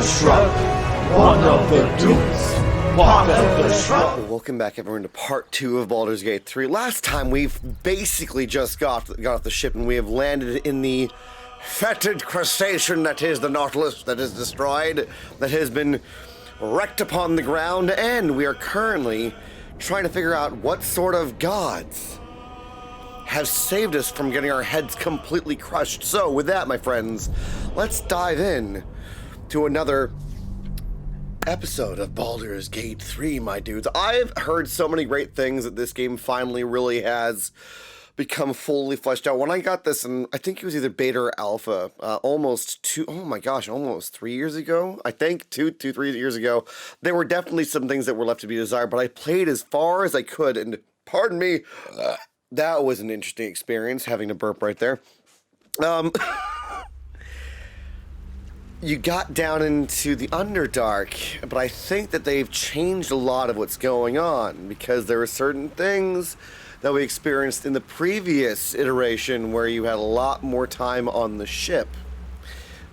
shrub, one of the dudes, part of the shrub. Welcome back, everyone, to part 2 of Baldur's Gate 3. Last time, we've basically just got off the ship and we have landed in the fetid crustacean that is the Nautilus, that is destroyed, that has been wrecked upon the ground, and we are currently trying to figure out what sort of gods have saved us from getting our heads completely crushed. So, with that, my friends, let's dive in to another episode of Baldur's Gate 3, my dudes. I've heard so many great things that this game finally really has become fully fleshed out. When I got this, and I think it was either beta or alpha, almost 3 years ago, I think, 3 years ago, there were definitely some things that were left to be desired, but I played as far as I could, and pardon me, that was an interesting experience, having to burp right there. You got down into the Underdark, but I think that they've changed a lot of what's going on, because there are certain things that we experienced in the previous iteration where you had a lot more time on the ship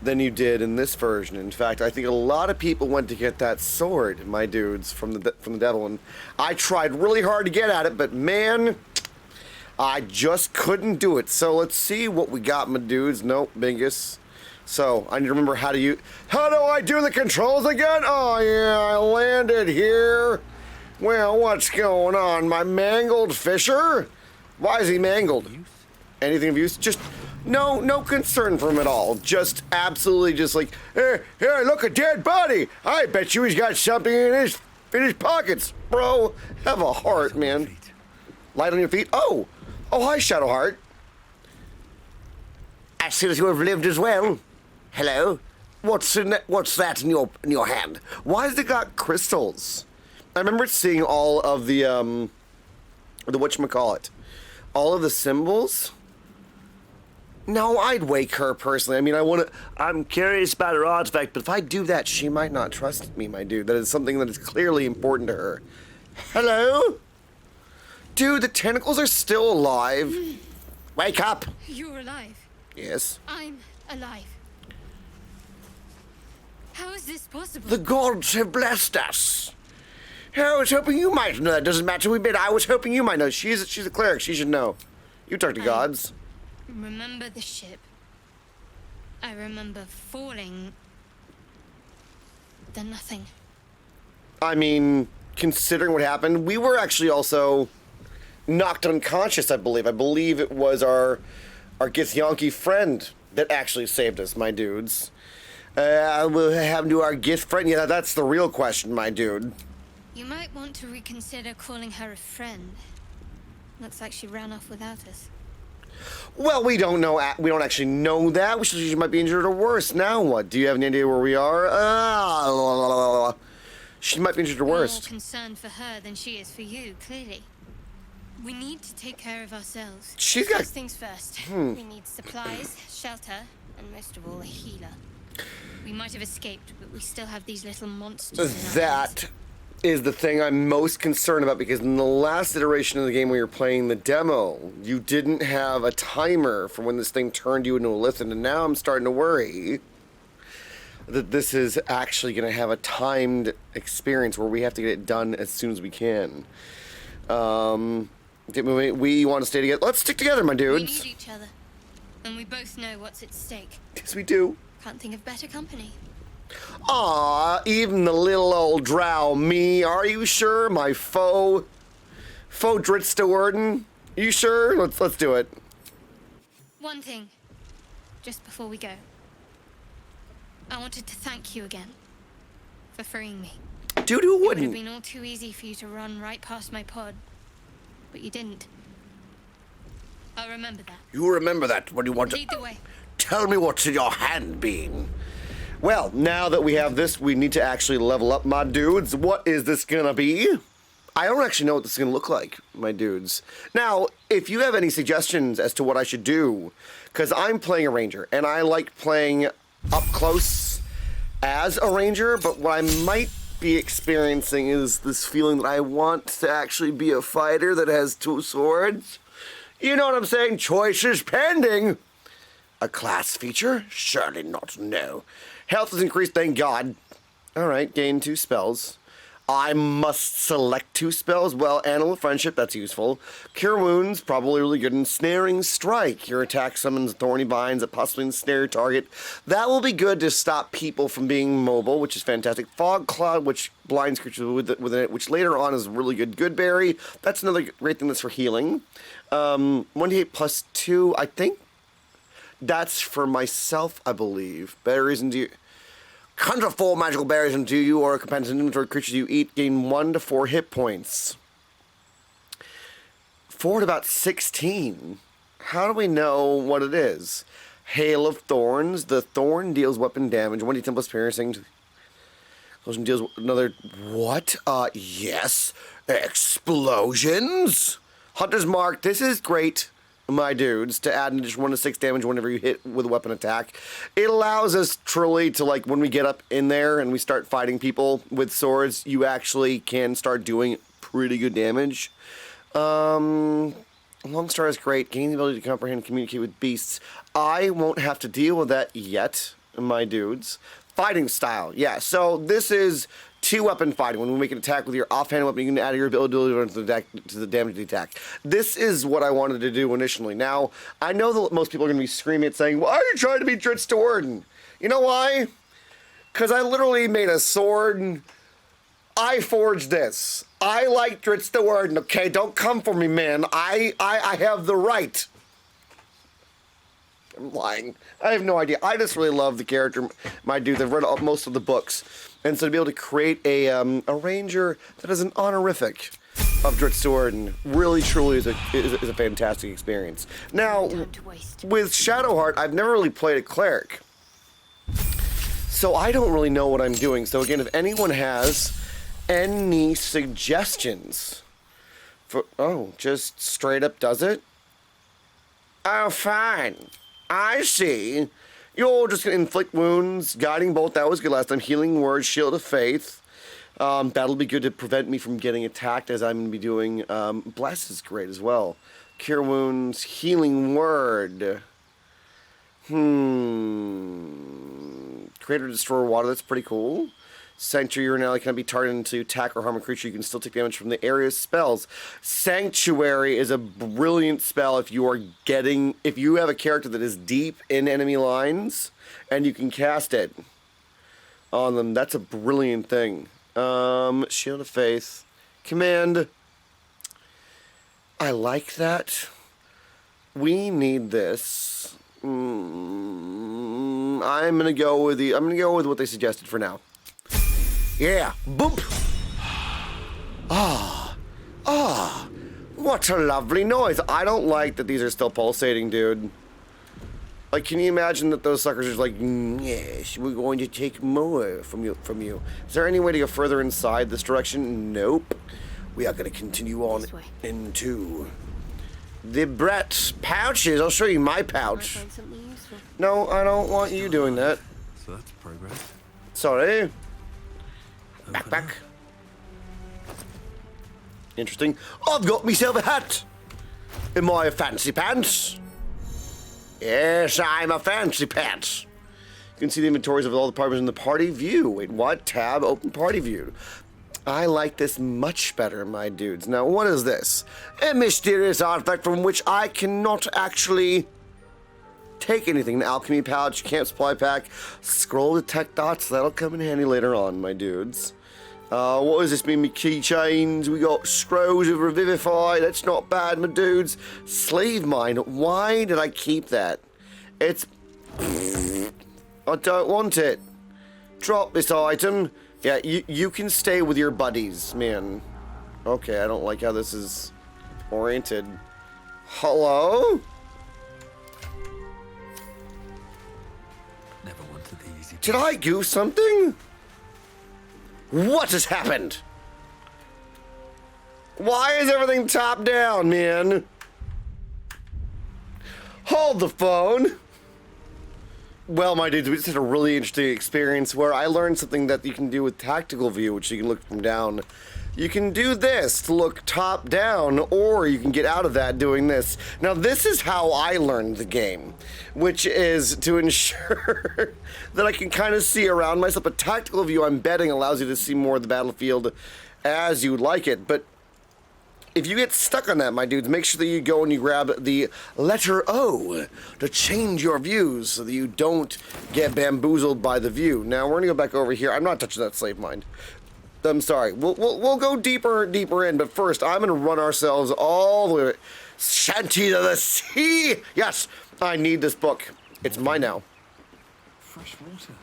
than you did in this version. In fact, I think a lot of people went to get that sword, my dudes, from the devil, and I tried really hard to get at it, but man, I just couldn't do it. So let's see what we got, my dudes. Nope, Bingus. So, I need to remember how do I do the controls again? Oh yeah, I landed here. Well, what's going on? My mangled fisher? Why is he mangled? Anything of use? Just, no concern for him at all. Just absolutely just like, hey, look, a dead body. I bet you he's got something in his pockets. Bro, have a heart, man. Light on your feet? Oh, hi, Shadowheart. I see that you have lived as well. Hello? What's that in your hand? Why has it got crystals? I remember seeing all of the whatchamacallit, all of the symbols. No, I'd wake her personally. I mean, I'm curious about her artifact, but if I do that, she might not trust me, my dude. That is something that is clearly important to her. Hello? Dude, the tentacles are still alive. Wake up. You're alive. Yes. I'm alive. How is this possible? The gods have blessed us. I was hoping you might know. That doesn't matter. I was hoping you might know. She's a cleric. She should know. You talk to gods. Remember the ship. I remember falling. Then nothing. I mean, considering what happened, we were actually also knocked unconscious, I believe. I believe it was our Githyanki friend that actually saved us, my dudes. What happened to our Gith friend? Yeah, that's the real question, my dude. You might want to reconsider calling her a friend. Looks like she ran off without us. Well, we don't know. We don't actually know that. She might be injured or worse. Now what? Do you have any idea where we are? She might be injured or worse. More concerned for her than she is for you, clearly. We need to take care of ourselves. She's got... First things first. We need supplies, shelter, and most of all, a healer. We might have escaped, but we still have these little monsters in our hands. That is the thing I'm most concerned about, because in the last iteration of the game where you're playing the demo, you didn't have a timer for when this thing turned you into a Lithan, and now I'm starting to worry that this is actually going to have a timed experience where we have to get it done as soon as we can. We want to stay together. Let's stick together, my dudes. We need each other, and we both know what's at stake. Yes, we do. Can't think of better company. Aw, even the little old drow me. Are you sure, my faux Dritstawarden? You sure? Let's do it. One thing, just before we go. I wanted to thank you again for freeing me. Dude, who It would have wouldn't? been all too easy for you to run right past my pod, but you didn't. I'll remember that. You remember that when you want to... Lead the way. Tell me what's in your hand, Bean. Well, now that we have this, we need to actually level up, my dudes. What is this gonna be? I don't actually know what this is gonna look like, my dudes. Now, if you have any suggestions as to what I should do, because I'm playing a ranger, and I like playing up close as a ranger, but what I might be experiencing is this feeling that I want to actually be a fighter that has 2 swords. You know what I'm saying? Choices pending. A class feature? Surely not, no. Health is increased, thank God. Alright, gain 2 spells. I must select 2 spells. Well, Animal Friendship, that's useful. Cure Wounds, probably really good. Ensnaring Strike. Your attack summons thorny vines that possibly ensnare your target. That will be good to stop people from being mobile, which is fantastic. Fog Cloud, which blinds creatures within it, which later on is really good. Goodberry, that's another great thing that's for healing. 1d8 plus 2, I think that's for myself, I believe. Berries and conjure 4 magical berries into you or a companion inventory creatures you eat, gain 1 to 4 hit points. 4 to about 16. How do we know what it is? Hail of Thorns. The thorn deals weapon damage. 1d10 plus piercing. Explosion deals another... What? Yes. Explosions. Hunter's Mark. This is great, my dudes, to add an additional 1 to 6 damage whenever you hit with a weapon attack. It allows us truly to, like, when we get up in there and we start fighting people with swords, you actually can start doing pretty good damage. Longstar is great. Gain the ability to comprehend and communicate with beasts. I won't have to deal with that yet, my dudes. Fighting style. Yeah, so this is 2-weapon fighting. When we make an attack with your offhand weapon, you can add your ability to the damage of the attack. This is what I wanted to do initially. Now, I know that most people are going to be screaming and saying, why are you trying to be Dritz to Warden? You know why? Because I literally made a sword. I forged this. I like Dritz to Warden, okay? Don't come for me, man. I have the right. I'm lying. I have no idea. I just really love the character, my dude. I've read most of the books. And so to be able to create a ranger that is an honorific of Dritz to Warden really, truly is a fantastic experience. Now, with Shadowheart, I've never really played a cleric. So I don't really know what I'm doing. So again, if anyone has any suggestions for... Oh, just straight up does it? Oh, fine. I see. You're just going to inflict wounds, guiding bolt, that was good last time, healing word, shield of faith. That'll be good to prevent me from getting attacked as I'm going to be doing. Bless is great as well. Cure wounds, healing word. Create or destroy water, that's pretty cool. Sanctuary, your ally cannot be targeted until you attack or harm a creature. You can still take damage from the area's spells. Sanctuary is a brilliant spell if you have a character that is deep in enemy lines and you can cast it on them. That's a brilliant thing. Shield of Faith. Command. I like that. We need this. I'm gonna go with what they suggested for now. Yeah, boop! What a lovely noise. I don't like that these are still pulsating, dude. Like, can you imagine that those suckers are like, yes, we're going to take more from you. Is there any way to go further inside this direction? Nope. We are going to continue on into the Brett's pouches. I'll show you my pouch. No, I don't want you doing that. So that's progress. Sorry. Backpack. Interesting. I've got myself a hat. Am I a fancy pants? Yes, I'm a fancy pants. You can see the inventories of all the partners in the party view. Wait, what? Tab, open party view. I like this much better, my dudes. Now, what is this? A mysterious artifact from which I cannot actually take anything. An alchemy pouch, camp supply pack, scroll detect dots. That'll come in handy later on, my dudes. What does this mean? Me keychains. We got scrolls of Revivify. That's not bad, my dudes. Slave mine. Why did I keep that? It's... I don't want it. Drop this item. Yeah, you can stay with your buddies, man. Okay, I don't like how this is oriented. Hello? Never wanted the easy. Did I do something? What has happened? Why is everything top down, man? Hold the phone. Well, my dudes, we just had a really interesting experience where I learned something that you can do with tactical view, which you can look from down. You can do this to look top down, or you can get out of that doing this. Now, this is how I learned the game, which is to ensure that I can kind of see around myself. A tactical view, I'm betting, allows you to see more of the battlefield as you would like it. But if you get stuck on that, my dudes, make sure that you go and you grab the letter O to change your views so that you don't get bamboozled by the view. Now, we're going to go back over here. I'm not touching that slave mine. I'm sorry. We'll go deeper in, but first I'm gonna run ourselves all the way shanty to the sea. Yes, I need this book. It's mine now. Fresh water.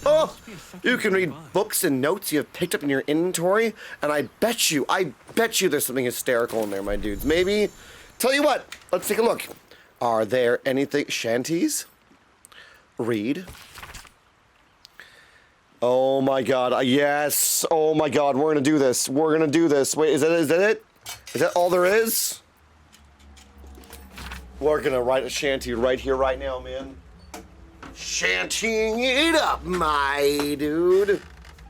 Oh, you can read books and notes you have picked up in your inventory, and I bet you there's something hysterical in there, my dudes. Maybe. Tell you what. Let's take a look. Are there anything shanties? Read. Oh my god, yes. Oh my god, we're gonna do this. We're gonna do this. Wait, is that it? Is that all there is? We're gonna write a shanty right here, right now, man. Shantying it up, my dude.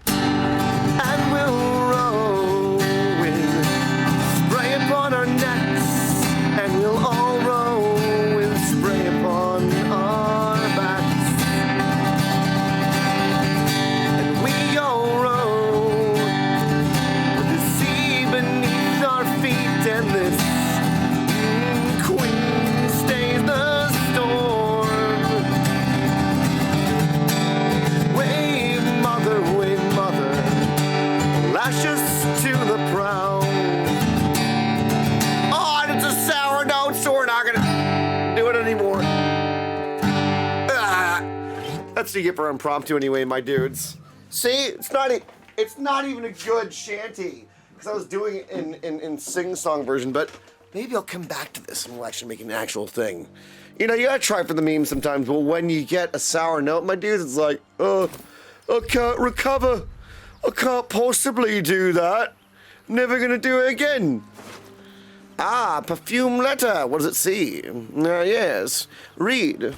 And we'll roll with spray upon our necks, and we'll all roll with spray upon our backs. And this queen stays the storm. Wave, mother, lash us to the prow. Oh, and it's a sour note, so we're not gonna do it anymore. That's what you get for impromptu anyway, my dudes. See, it's not even a good shanty. Because I was doing it in sing-song version, but maybe I'll come back to this and we'll actually make an actual thing. You know, you gotta try for the memes sometimes, but when you get a sour note, my dudes, it's like, I can't recover. I can't possibly do that. Never gonna do it again. Ah, perfume letter. What does it say? Yes. Read.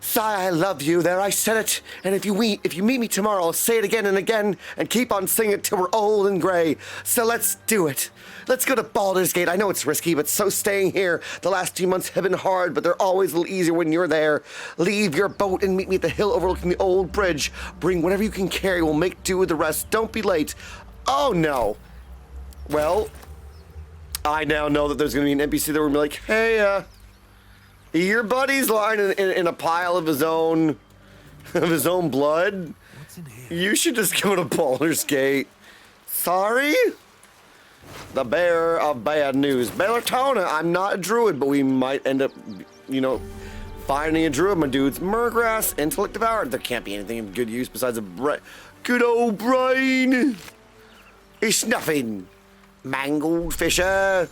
Sigh, I love you. There, I said it. And if you meet me tomorrow, I'll say it again and again and keep on singing it till we're old and gray. So let's do it. Let's go to Baldur's Gate. I know it's risky, but so staying here. The last 2 months have been hard, but they're always a little easier when you're there. Leave your boat and meet me at the hill overlooking the old bridge. Bring whatever you can carry. We'll make do with the rest. Don't be late. Oh, no. Well, I now know that there's going to be an NPC that will be like, hey, your buddy's lying in a pile of his own blood. What's in here? You should just go to Baldur's Gate. Sorry? The bearer of bad news. Bellatona, I'm not a druid, but we might end up, finding a druid, my dudes. Murgrass, intellect devoured. There can't be anything of good use besides a good old brain. It's nothing. Mangled fisher.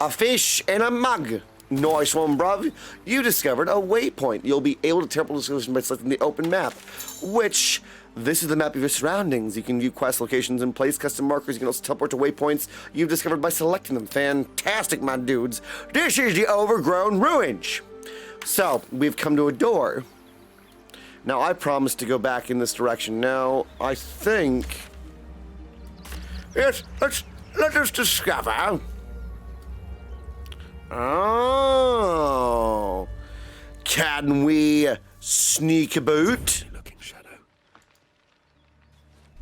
A fish in a mug. Nice one, bruv. You discovered a waypoint. You'll be able to teleport the solution by selecting the open map, which, this is the map of your surroundings. You can view quest locations and place custom markers. You can also teleport to waypoints you've discovered by selecting them. Fantastic, my dudes. This is the overgrown ruins. So, we've come to a door. Now, I promised to go back in this direction. Now, I think... Yes, let us discover... Oh, can we sneak about? Looking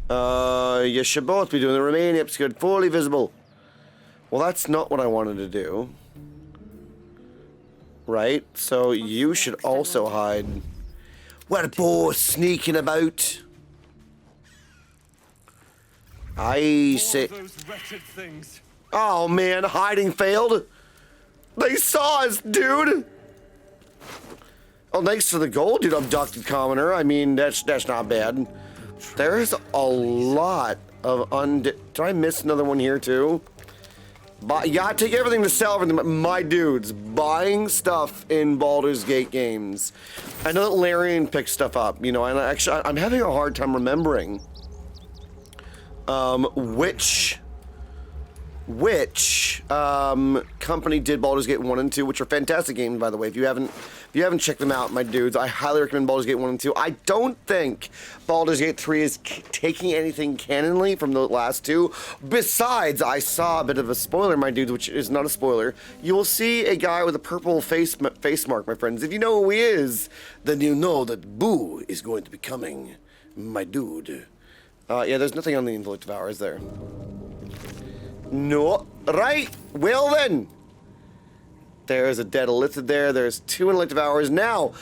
shadow. You should both be doing the remaining episode fully visible. Well, that's not what I wanted to do. Right? So you should also hide. We're both sneaking about. I say. Those wretched things. Oh man, hiding failed. They saw us, dude! Oh, thanks to the gold, dude, abducted commoner. I mean, that's not bad. There's a lot of Did I miss another one here, too? You gotta take everything to sell everything. My dudes, buying stuff in Baldur's Gate games. I know that Larian picked stuff up, and actually, I'm having a hard time remembering which which company did Baldur's Gate 1 and 2, which are fantastic games, by the way. If you haven't checked them out, my dudes, I highly recommend Baldur's Gate 1 and 2. I don't think Baldur's Gate 3 is taking anything canonly from the last two. Besides, I saw a bit of a spoiler, my dudes, which is not a spoiler. You will see a guy with a purple face mark, my friends. If you know who he is, then you know that Boo is going to be coming, my dude. Yeah, there's nothing on the Intellect Devour, is there? No. Right. Well then. There's a dead Illithid there. There's 2 Intellect Devours. Now,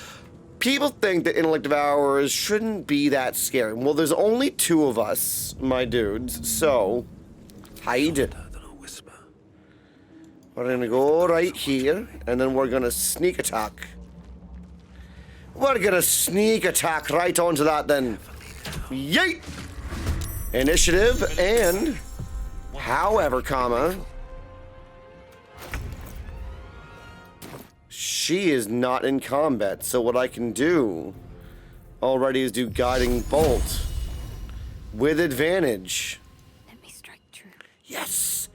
people think that Intellect Devours shouldn't be that scary. Well, there's only 2 of us, my dudes. So, hide. We're gonna go right here, and then we're gonna sneak attack. We're gonna sneak attack right onto that then. Yeet! Initiative and... However, comma, she is not in combat, so what I can do already is do Guiding Bolt with advantage. Let me strike true. Yes!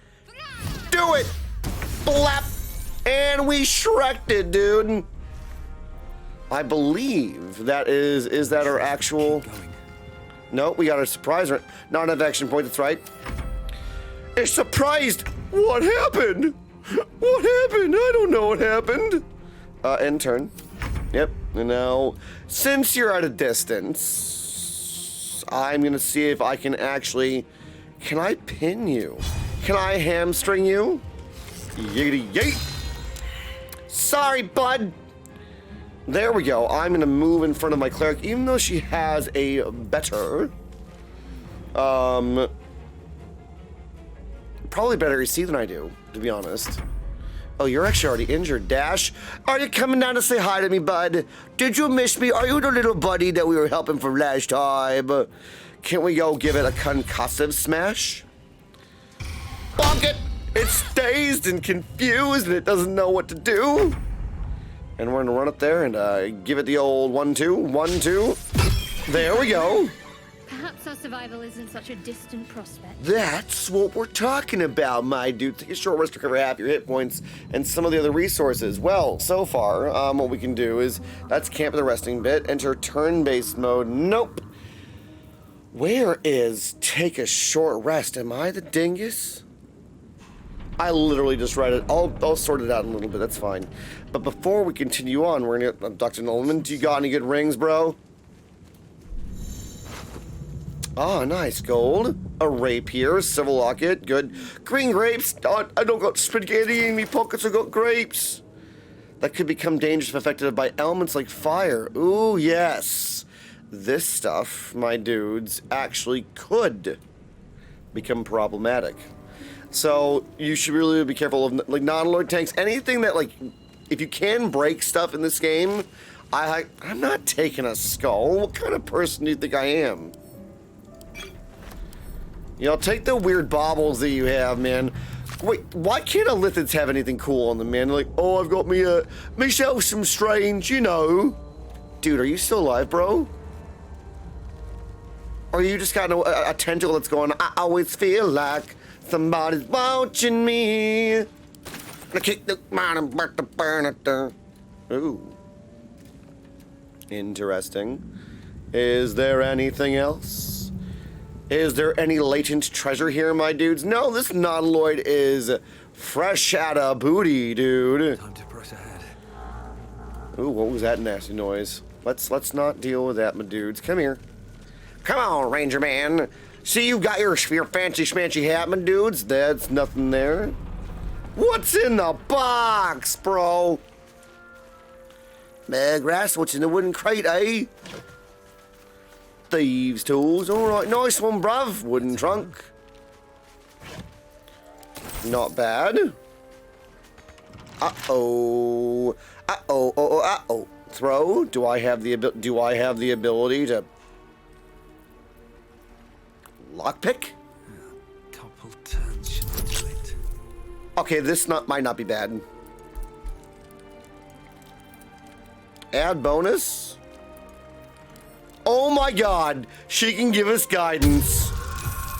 Do it! Blap! And we shreked it, dude! I believe that is that our actual... No, we got a surprise. Not enough action point, that's right. It's surprised! What happened? What happened? I don't know what happened. End turn. Yep. And now, since you're at a distance, I'm gonna see if I can actually... Can I pin you? Can I hamstring you? Yiggity yeet! Sorry, bud! There we go. I'm gonna move in front of my cleric, even though she has a better... Probably better AC than I do, to be honest. Oh, you're actually already injured. Dash, are you coming down to say hi to me, bud? Did you miss me? Are you the little buddy that we were helping from last time? Can't we go give it a concussive smash? Bonk it! It's dazed and confused and it doesn't know what to do. And we're gonna run up there and give it the old 1-2, 1-2. There we go. Perhaps our survival isn't such a distant prospect. That's what we're talking about, my dude. Take a short rest to recover half your hit points and some of the other resources. Well, so far, what we can do is, let's camp the resting bit, enter turn-based mode. Nope. Where is take a short rest? Am I the dingus? I literally just read it. I'll sort it out in a little bit, that's fine. But before we continue on, we're gonna get Dr. Nolan. Do you got any good rings, bro? Ah, nice. Gold. A rapier. Civil locket. Good. Green grapes. Oh, I don't got spaghetti in me pockets. I got grapes. That could become dangerous if affected by elements like fire. Ooh, yes. This stuff, my dudes, actually could become problematic. So you should really be careful of like non-lord tanks. Anything that like, if you can break stuff in this game, I'm not taking a skull. What kind of person do you think I am? You know, take the weird baubles that you have, man. Wait, why can't Illithids have anything cool on them, man? Like, oh, I've got myself some strange, you know. Dude, are you still alive, bro? Or you just got a tentacle that's going, I always feel like somebody's watching me. I kick the mountain, but the burn it down. Ooh. Interesting. Is there anything else? Is there any latent treasure here, my dudes? No, this non-Lloyd is fresh out of booty, dude. Time to press ahead. Ooh, what was that nasty noise? Let's not deal with that, my dudes. Come here. Come on, Ranger Man. See, you got your fancy schmancy hat, my dudes. That's nothing there. What's in the box, bro? Grass, what's in the wooden crate, eh? Thieves' tools. Alright, nice one, bruv. Wooden trunk. Not bad. Uh-oh. Uh-oh. Uh-oh. Uh-oh. Throw. Do I have the ability to lockpick? Couple turns should do it. Okay, this might not be bad. Add bonus. Oh my god, she can give us guidance.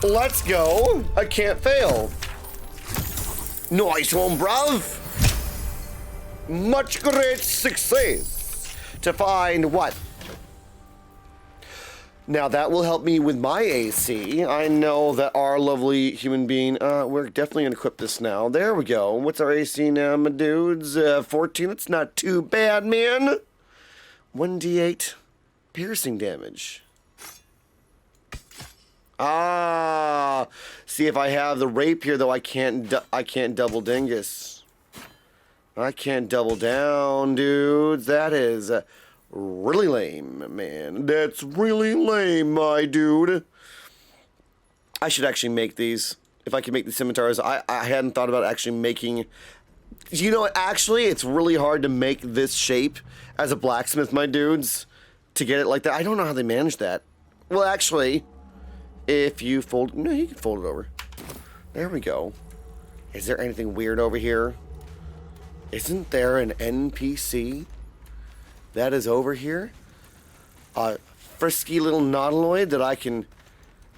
Let's go. I can't fail. Nice one, bruv. Much great success to find what? Now that will help me with my AC. I know that our lovely human being, we're definitely gonna equip this now. There we go. What's our AC now, my dudes? 14, that's not too bad, man. 1d8 piercing damage. Ah, see if I have the rapier though, I can't double dingus. I can't double down, dudes. That is really lame, man. That's really lame, my dude. I should actually make these. If I can make the scimitars, I hadn't thought about actually making. You know, actually, it's really hard to make this shape as a blacksmith, my dudes. To get it like that, I don't know how they manage that. Well, actually. If you fold... No, you can fold it over. There we go. Is there anything weird over here? Isn't there an NPC that is over here? A frisky little nautiloid that I can...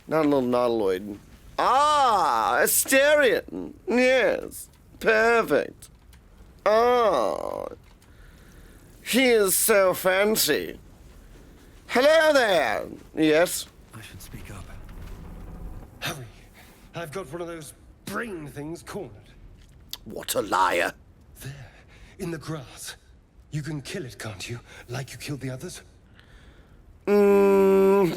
Not a little nautiloid. Ah! Asterion! Yes. Perfect. Oh. He is so fancy. Hello there! Yes? I should speak up. Hurry! I've got one of those brain things cornered. What a liar. There, in the grass. You can kill it, can't you? Like you killed the others? Mm-hmm.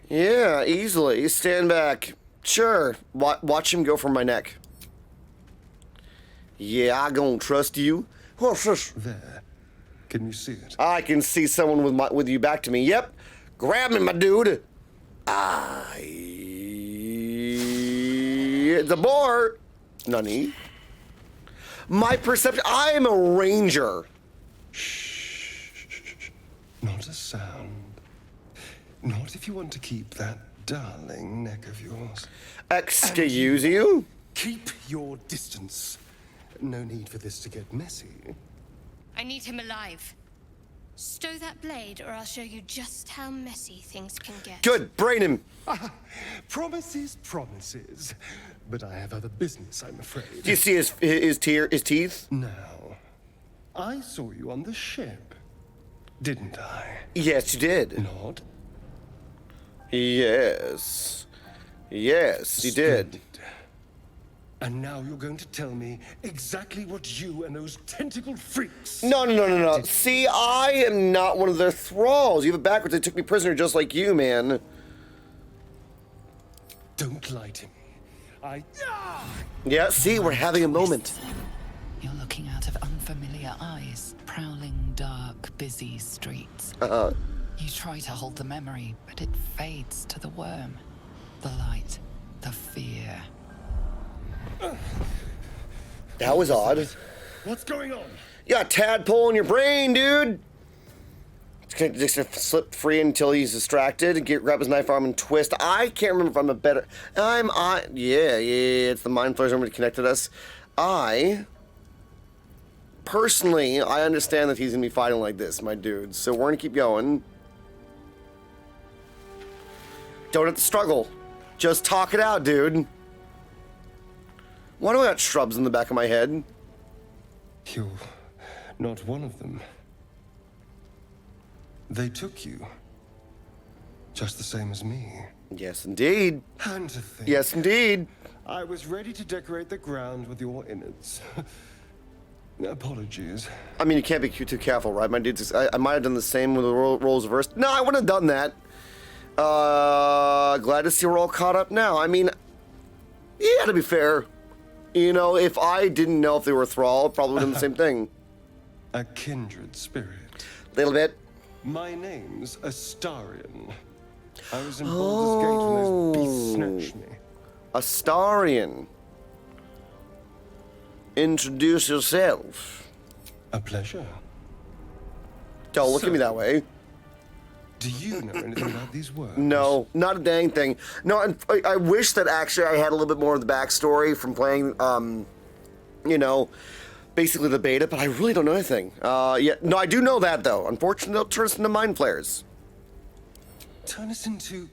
Yeah, easily. Stand back. Sure. Watch him go for my neck. Yeah, I gonna trust you. What's this? There. Can you see it? I can see someone with you back to me. Yep. Grab me, my dude. It's a boar. Nani? My perception. I am a ranger. Shh. Not a sound. Not if you want to keep that darling neck of yours. Excuse you? Keep your distance. No need for this to get messy. I need him alive. Stow that blade, or I'll show you just how messy things can get. Good. Brain him. Promises. But I have other business, I'm afraid. Do you see his teeth? Now, I saw you on the ship, didn't I? Yes, you did. Not? Yes. Yes, you did. Splendid. And now you're going to tell me exactly what you and those tentacled freaks... No. See, I am not one of their thralls. You have it backwards. They took me prisoner just like you, man. Don't lie to me. Yeah, see, we're having a moment. You're looking out of unfamiliar eyes, prowling dark, busy streets. You try to hold the memory, but it fades to the worm. The light, the fear. That was odd. What's going on? You got a tadpole in your brain, dude. Just gonna slip free until he's distracted. Grab his knife arm and twist. I can't remember if I'm a better. Yeah. It's the mind flayers that connected us. Personally, I understand that he's gonna be fighting like this, my dude. So we're gonna keep going. Don't have to struggle. Just talk it out, dude. Why do I got shrubs in the back of my head? You're not one of them. They took you. Just the same as me. Yes, indeed. And to think, Yes, indeed. I was ready to decorate the ground with your innards. Apologies. I mean, you can't be too careful, right? My dudes, I might have done the same with the roles reversed. No, I wouldn't have done that. Glad to see we're all caught up now. I mean, yeah, to be fair, you know, if I didn't know if they were thrall, I'd probably done the same thing. A kindred spirit. Little bit. My name's Astarion. I was in Baldur's Gate when those beasts snatched me. Astarion. Introduce yourself. A pleasure. Don't look at me that way. Do you know anything about these words? No, not a dang thing. No, and I wish that actually I had a little bit more of the backstory from playing, you know, basically the beta, but I really don't know anything. Yeah, no, I do know that, though. Unfortunately, they'll turn us into mind flayers. Turn us into...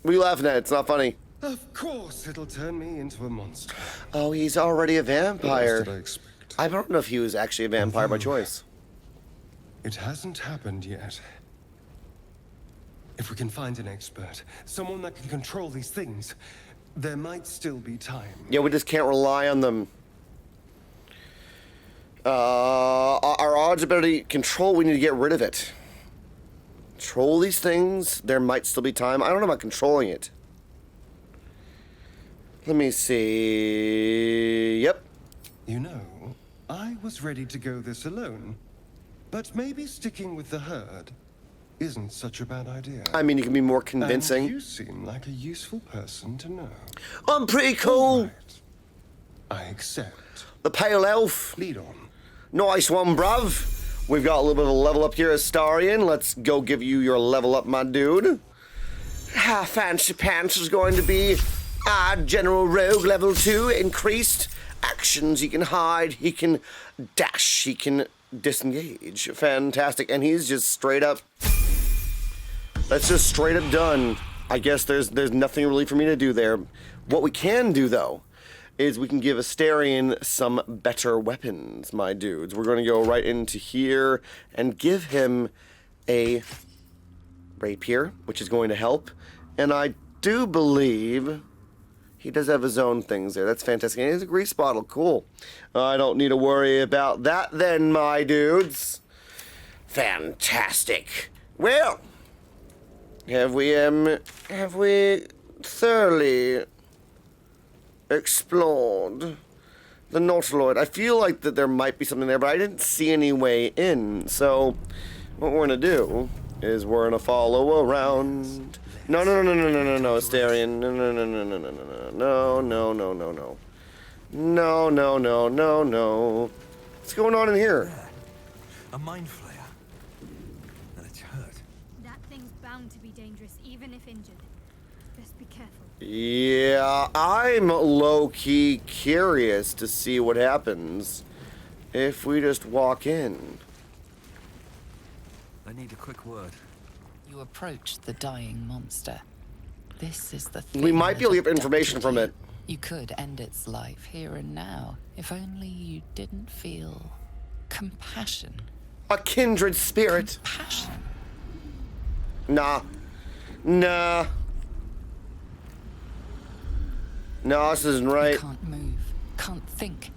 What are you laughing at? It's not funny. Of course it'll turn me into a monster. Oh, he's already a What else vampire. did I expect? I don't know if he was actually a vampire by choice. It hasn't happened yet. If we can find an expert, someone that can control these things, there might still be time. Yeah, we just can't rely on them. Our odds ability control, we need to get rid of it. Control these things, there might still be time. I don't know about controlling it. Let me see. Yep. You know, I was ready to go this alone, but maybe sticking with the herd isn't such a bad idea. I mean, you can be more And convincing. you seem like a useful person to know. I'm pretty cool. Right. I accept. The pale elf. Lead on. Nice one, bruv. We've got a little bit of a level up here, Astarion. Let's go give you your level up, my dude. Fancy Pants is going to be General Rogue level 2, increased actions. He can hide, he can dash, he can disengage. Fantastic. And he's just straight up. That's just straight up done. I guess there's nothing really for me to do there. What we can do, though, is we can give Astarion some better weapons, my dudes. We're going to go right into here and give him a rapier, which is going to help. And I do believe he does have his own things there. That's fantastic. And he has a grease bottle. Cool. I don't need to worry about that then, my dudes. Fantastic. Well, have we thoroughly explored the Nautiloid? I feel like that there might be something there, but I didn't see any way in. So what we're gonna do is we're gonna follow around. No, Astarion. No. What's going on in here? A mind flayer. And it's hurt. That thing's bound to be dangerous, even if injured. Best be careful. Yeah, I'm low-key curious to see what happens if we just walk in. I need a quick word. You approach the dying monster. This is the thing. We might be able to that get information abducted from you. it. You could end its life here and now, if only you didn't feel compassion. A kindred spirit. Passion. Nah, this isn't right. You can't move, can't think.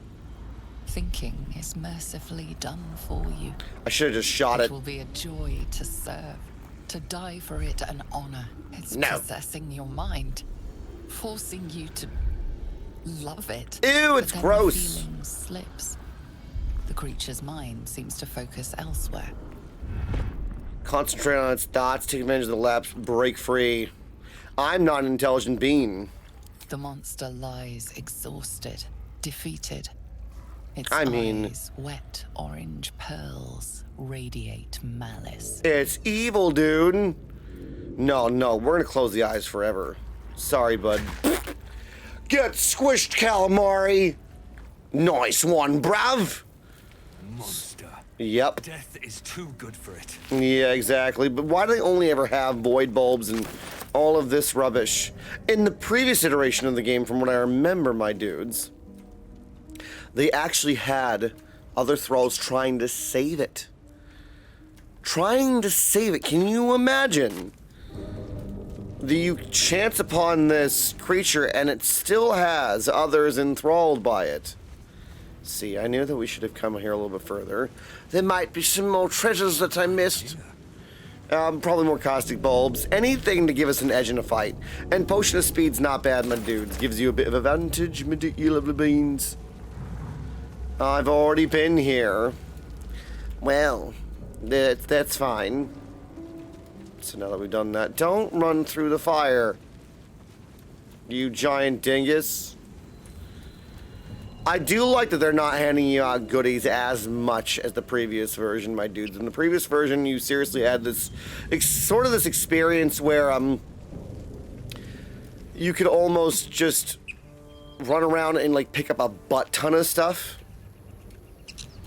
Thinking is mercifully done for you. I should have just shot It it. will be a joy to serve, to die for it an honor. It's No. possessing your mind, forcing you to love it. Ew, it's But then gross. The feeling slips. The creature's mind seems to focus elsewhere. Concentrate on its thoughts, take advantage of the lapse, break free. I'm not an intelligent being. The monster lies exhausted, defeated. Its I mean- eyes, wet orange pearls, radiate malice. It's evil, dude. No, we're gonna close the eyes forever. Sorry, bud. Get squished, calamari. Nice one, bruv. Monster. Yep. Death is too good for it. Yeah, exactly. But why do they only ever have void bulbs and all of this rubbish? In the previous iteration of the game, from what I remember, my dudes, they actually had other thralls trying to save it. Can you imagine? You chance upon this creature and it still has others enthralled by it. See, I knew that we should have come here a little bit further. There might be some more treasures that I missed. Probably more caustic bulbs. Anything to give us an edge in a fight. And potion of speed's not bad, my dudes. Gives you a bit of advantage, my you lovely beans. I've already been here. Well, that's fine. So now that we've done that, don't run through the fire, you giant dingus. I do like that they're not handing you out goodies as much as the previous version, my dudes. In the previous version, you seriously had this sort of this experience where you could almost just run around and like pick up a butt ton of stuff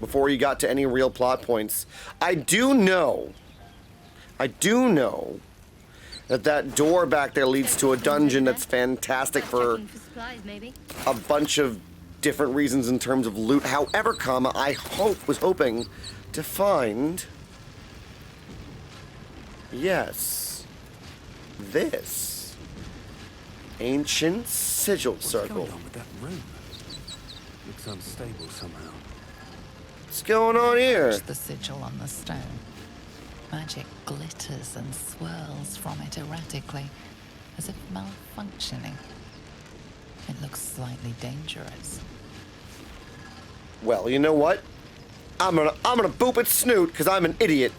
before you got to any real plot points. I do know That door back there leads to a dungeon that's fantastic for Checking for supplies, maybe. a bunch of different reasons in terms of loot. However, I was hoping to find, yes, this ancient sigil circle. What's going on with that room? Looks unstable somehow. What's going on here? Watch the sigil on the stone. Magic glitters and swirls from it erratically, as if malfunctioning. It looks slightly dangerous. Well, you know what? I'm gonna boop its snoot because I'm an idiot.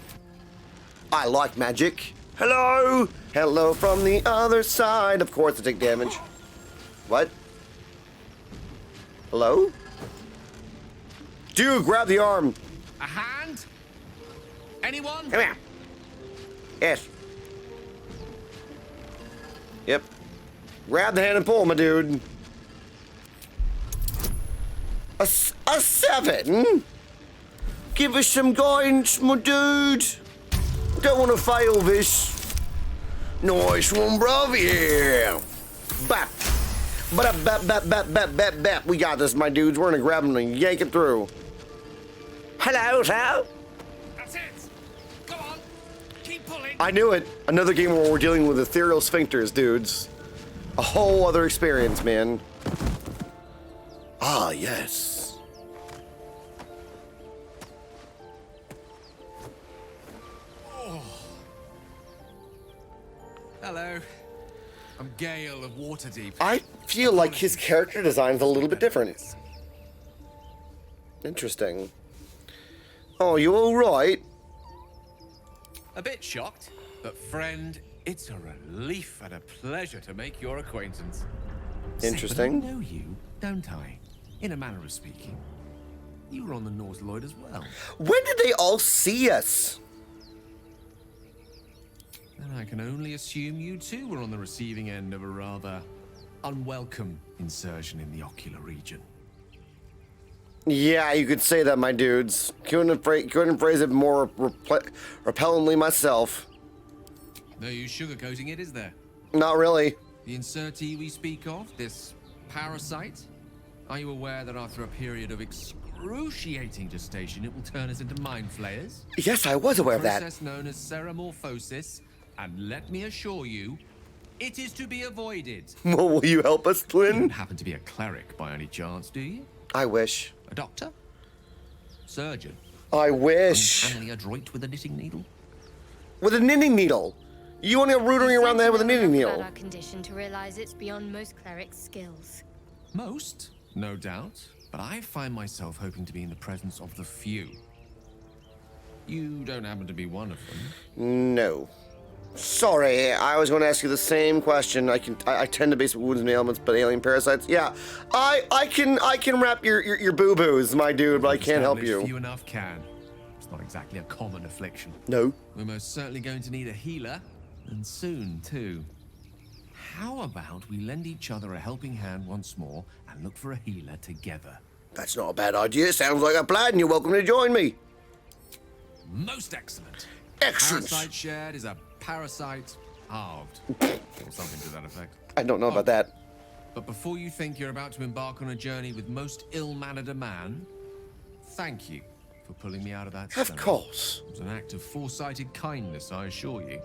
I like magic. Hello, hello from the other side. Of course, I take damage. What? Hello? Dude, grab the arm. A hand? Anyone? Come here. Yes. Yep. Grab the hand and pull, my dude. A 7? Give us some guidance, my dude. Don't want to fail this. Nice one, bruv. Yeah. Bap. Bap, bap, bap, bap, bap, bap, bap. We got this, my dudes. We're gonna grab him and yank him through. Hello, sir. That's it. Go on. Keep pulling. I knew it. Another game where we're dealing with ethereal sphincters, dudes. A whole other experience, man. Ah, yes. Hello. I'm Gale of Waterdeep. I feel like his character design is a little bit different. Interesting. Oh, you all right? A bit shocked, but friend, it's a relief and a pleasure to make your acquaintance. Interesting. Say, but I know you, don't I? In a manner of speaking. You were on the North Lloyd as well. When did they all see us? And I can only assume you too were on the receiving end of a rather unwelcome insertion in the ocular region. Yeah, you could say that, my dudes. Couldn't phrase it more repellently myself. No use sugarcoating it, is there? Not really. The insertee we speak of, this parasite, are you aware that after a period of excruciating gestation, it will turn us into mind flayers? Yes, I was aware of that. Process known as seromorphosis, and let me assure you, it is to be avoided. Well, will you help us, You don't twin? happen to be a cleric by any chance, do you? I wish. A doctor? Surgeon? I wish. Uncannily adroit with a knitting needle? With a knitting needle. You want to root me around the head with a knitting About needle. our condition to realize it's beyond most clerics' skills. Most, no doubt, but I find myself hoping to be in the presence of the few. You don't happen to be one of them. No. Sorry, I was going to ask you the same question. I tend to base wounds and ailments, but alien parasites. Yeah, I can wrap your boo boos, my dude, but I can't help Established you. Few enough can. It's not exactly a common affliction. No. We're most certainly going to need a healer, and soon too. How about we lend each other a helping hand once more and look for a healer together? That's not a bad idea. Sounds like a plan. You're welcome to join me. Most excellent. Excellent. Parasite shared is a parasite halved, or something to that effect. I don't know about that. But before you think you're about to embark on a journey with most ill-mannered a man, thank you for pulling me out of that Of stone. course. It was an act of foresighted kindness, I assure you.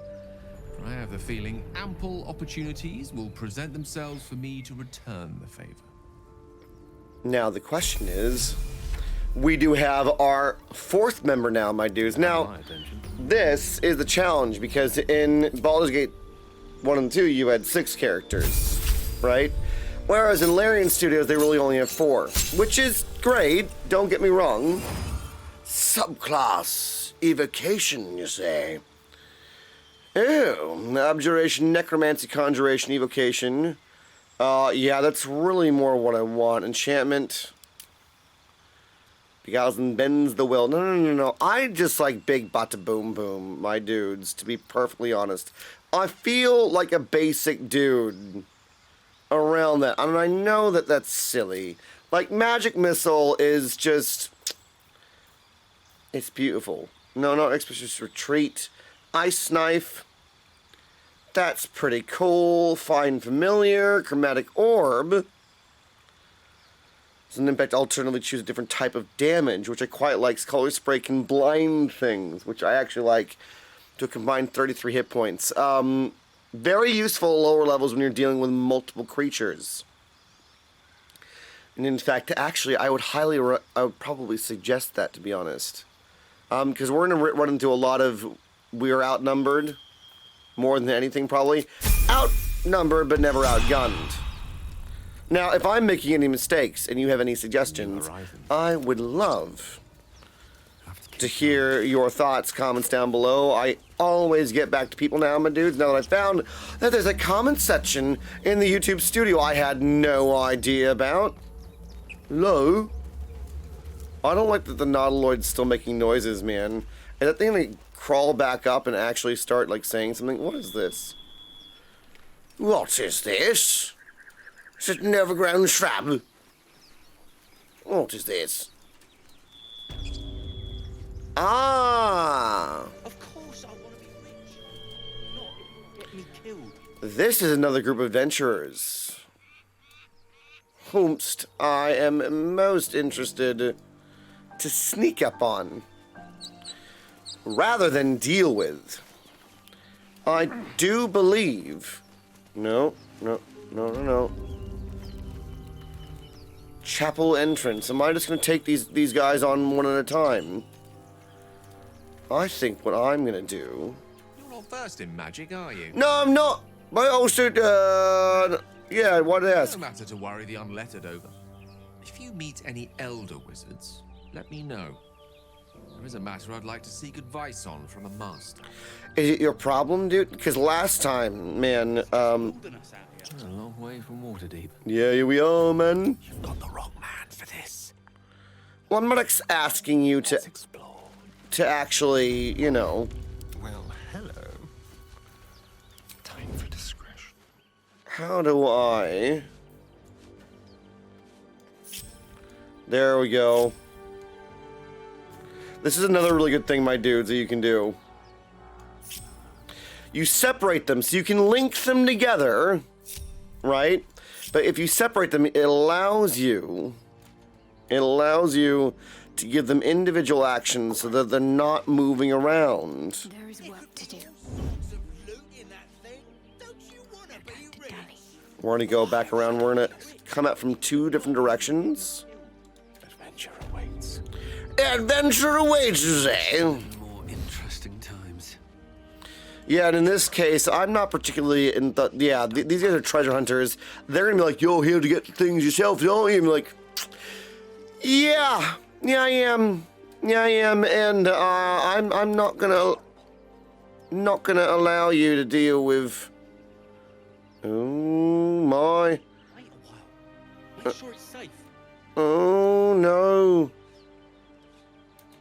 For I have the feeling ample opportunities will present themselves for me to return the favor. Now the question is, we do have our fourth member now, my dudes. Now, My attention. this is the challenge because in Baldur's Gate 1 and 2, you had 6 characters, right? Whereas in Larian Studios, they really only have 4, which is great. Don't get me wrong. Subclass evocation, you say? Ew. Abjuration, necromancy, conjuration, evocation. Yeah, that's really more what I want. Enchantment. Beguiles and bends the will. No. I just like big bata boom boom, my dudes, to be perfectly honest. I feel like a basic dude around that. I mean, I know that that's silly. Like, magic missile is just... It's beautiful. No, not expeditious retreat. Ice knife. That's pretty cool. Find familiar. Chromatic orb. As an impact, alternatively choose a different type of damage, which I quite like. Color spray can blind things, which I actually like, to a combined 33 hit points. Very useful at lower levels when you're dealing with multiple creatures. And in fact, actually, I would probably suggest that, to be honest. Because we're going to run into a lot of, we're outnumbered, more than anything probably. Outnumbered, but never outgunned. Now, if I'm making any mistakes and you have any suggestions, I would love to hear your thoughts, comments down below. I always get back to people now, my dudes, now that I've found that there's a comment section in the YouTube studio I had no idea about. Hello? I don't like that the Nautiloid's still making noises, man. And that thing like crawl back up and actually start like saying something. What is this? What is this? Is it an overgrown shrub? What is this? Ah! Of course I want to be rich. Not if it will get me killed. This is another group of adventurers. Whomst I am most interested to sneak up on, rather than deal with. I do believe... No. Chapel entrance. Am I just going to take these guys on one at a time? I think what I'm going to do... You're not versed in magic, are you? No, I'm not. I also... yeah, what else? No matter to worry the unlettered over. If you meet any elder wizards, let me know. There is a matter I'd like to seek advice on from a master. Is it your problem, dude? Because last time, man, A long way from Waterdeep. yeah, here we are, man. You've got the wrong man for this. Well, I'm not asking you to Let's explore. actually, you know... Well, hello. Time for discretion. How do I... There we go. This is another really good thing, my dudes, that you can do. You separate them, so you can link them together, right? But if you separate them, it allows you to give them individual actions so that they're not moving around. There is work to do. We're gonna go back around. We're gonna come out from two different directions. Adventure awaits. Adventure awaits, you say? More interesting times. Yeah, and in this case, I'm not particularly in the... Yeah, these guys are treasure hunters. They're gonna be like, yo, here to get things yourself, don't you? And be like, yeah, I am, and I'm not gonna allow you to deal with... Oh, my... Wait a while. Make sure it's safe. Oh, no.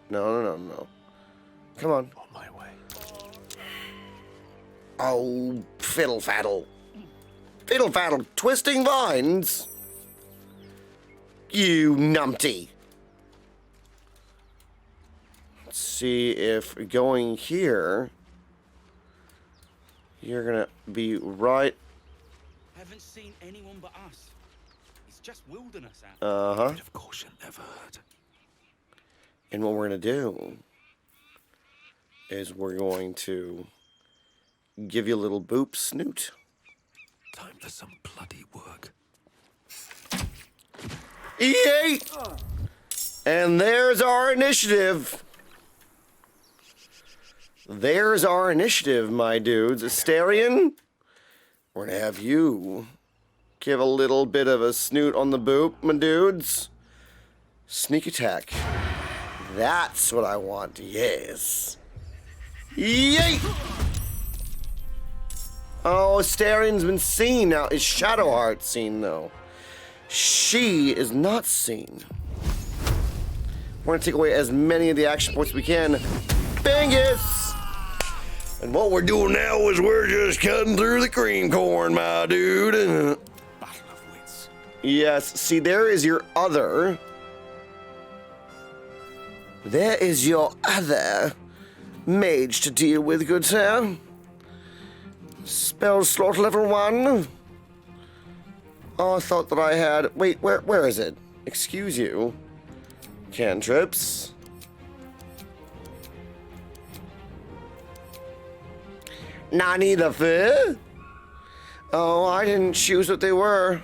No. Come on. On my way. Oh, fiddle faddle. Fiddle faddle, twisting vines. You numpty. Let's see if going here, you're gonna be right. Haven't seen anyone but us. It's just wilderness out. Uh-huh. Bit of caution never hurt. And what we're gonna do is we're going to give you a little boop snoot. Time for some bloody work. Yay! And there's our initiative. There's our initiative, my dudes. Asterion, we're gonna have you give a little bit of a snoot on the boop, my dudes. Sneak attack. That's what I want, yes. Yay! Oh, Astarion's been seen now. Is Shadowheart seen, though? She is not seen. We're gonna take away as many of the action points we can. Bangus! And what we're doing now is we're just cutting through the cream corn, my dude. Battle of wits. Yes, see, there is your other. There is your other mage to deal with, good sir. Spell slot level 1. Oh, I thought that I had... Wait, where is it? Excuse you. Cantrips. Nani the Fur? Oh, I didn't choose what they were.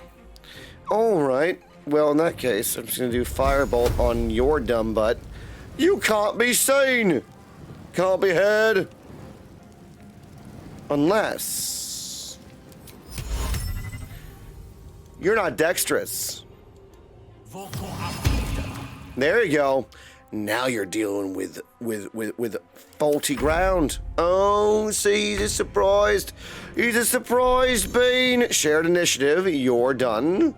Alright. Well, in that case, I'm just gonna do Firebolt on your dumb butt. You can't be seen! Can't be heard! Unless... You're not dexterous. There you go. Now you're dealing with faulty ground. Oh, see, he's surprised. He's a surprised bean. Shared initiative. You're done.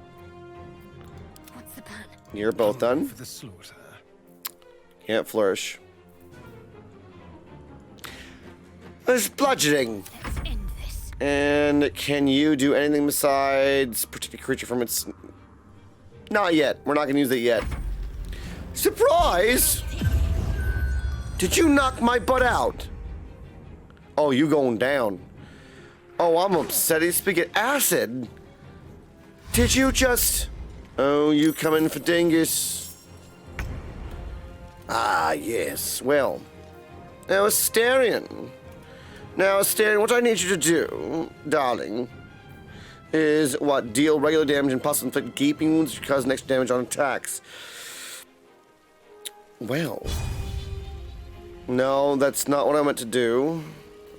What's the plan? You're both done. For the slaughter. Can't flourish. There's bludgeoning. Let's end this. And can you do anything besides protect a creature from its... Not yet. We're not going to use it yet. Surprise! Did you knock my butt out? Oh, you going down. Oh, I'm upset. He's speaking acid. Did you just... Oh, you coming for dingus? Ah, yes. Well. Now, Asterion. Now, Asterion, what I need you to do, darling, is what? Deal regular damage and possibly inflict gaping wounds which cause next damage on attacks. Well. No, that's not what I meant to do.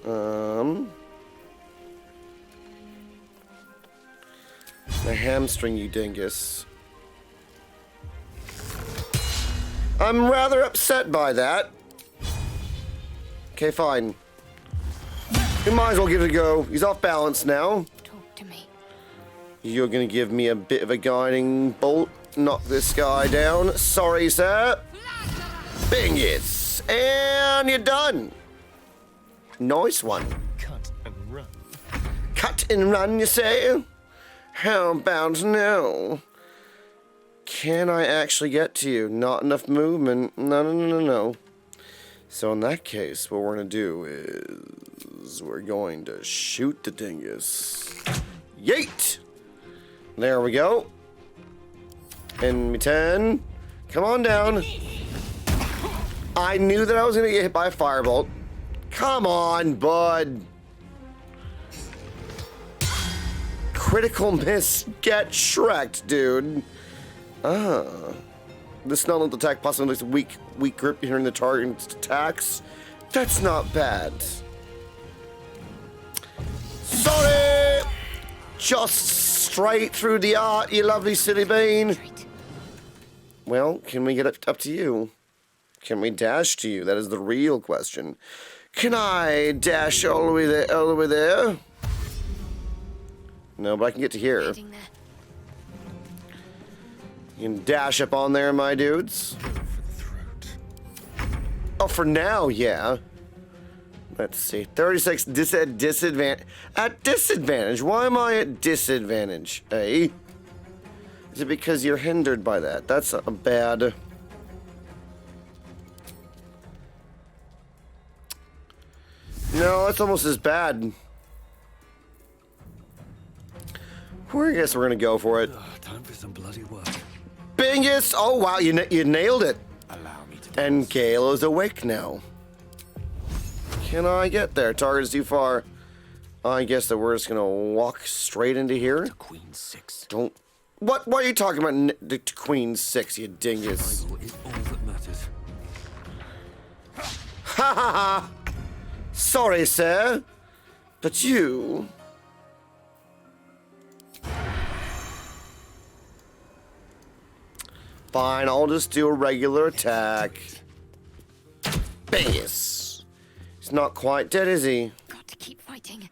The hamstring, you dingus. I'm rather upset by that. Okay, fine. We might as well give it a go. He's off balance now. Talk to me. You're gonna give me a bit of a guiding bolt. Knock this guy down. Sorry, sir. Bing it. And you're done. Nice one. Cut and run. Cut and run, you say? How about now? Can I actually get to you? Not enough movement. No. So in that case, what we're going to do is we're going to shoot the dingus. Yeet! There we go. And me 10. Come on down. I knew that I was going to get hit by a firebolt. Come on, bud. Critical miss. Get shreked, dude. This non-lethal attack possibly makes a weak grip during the target's attacks. That's not bad. Sorry! Just straight through the art, you lovely silly bean. Well, can we get up to you? Can we dash to you? That is the real question. Can I dash all the way there? No, but I can get to here. You can dash up on there, my dudes. For the throat. Oh, for now, yeah. Let's see. 36 disadvantage. At disadvantage? Why am I at disadvantage? Eh? Is it because you're hindered by that? That's a bad... No, it's almost as bad. I guess we're gonna go for it. Time for some bloody work. Bingus! Oh wow, you nailed it. Allow me to. And Gale is awake now. Can I get there? Target is too far. I guess that we're just gonna walk straight into here. Queen 6. Don't. What are you talking about? The Queen 6, you dingus. Survival is all that matters. Ha ha ha! Sorry, sir, but you. Fine, I'll just do a regular attack. Bingus. He's not quite dead, is he? Got to keep fighting.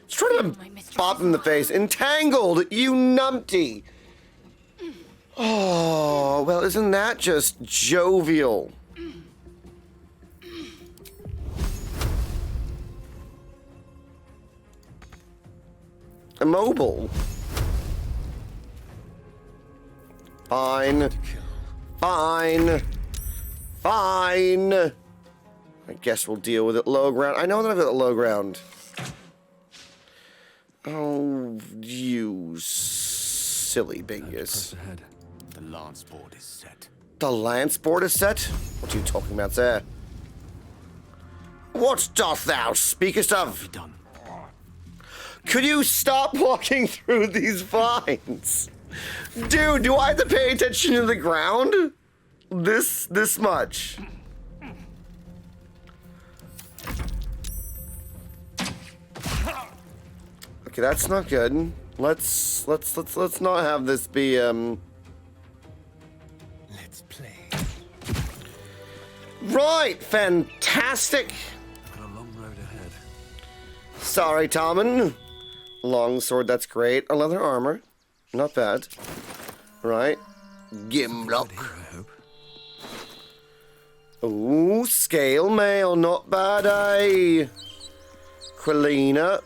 He's trying to bop him in the face. Entangled, you numpty. Oh, well, isn't that just jovial? Immobile. Fine. Fine. Fine. I guess we'll deal with it low ground. I know that I've got low ground. Oh, you silly Press bingus. ahead. The lance board is set. The lance board is set? What are you talking about, sir? What doth thou speakest of? Done. Could you stop walking through these vines? Dude, do I have to pay attention to the ground? This much. Okay, that's not good. Let's not have this be Let's play. right, fantastic. Got a long road ahead. Sorry, Tommen. Long sword, that's great. A leather armor. Not bad. Right. Gimlock. Here, I hope. Ooh, scale mail, not bad, eh? Quilina.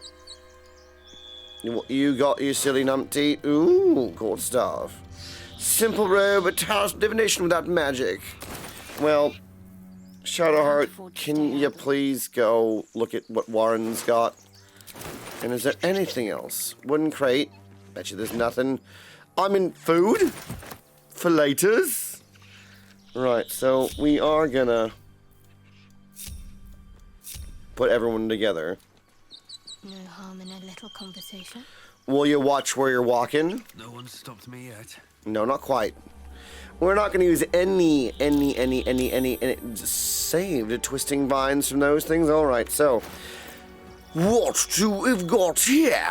What you got, you silly numpty? Ooh, court staff. Simple robe, a task divination without magic. Well, Shadowheart, can you please go look at what Warren's got? And is there anything else? Wooden crate. Bet you there's nothing. I'm in food? For laters? Right, so we are gonna put everyone together. No harm in a little conversation. Will you watch where you're walking? No one's stopped me yet. No, not quite. We're not gonna use any just saved twisting vines from those things. Alright, so what do we've got here?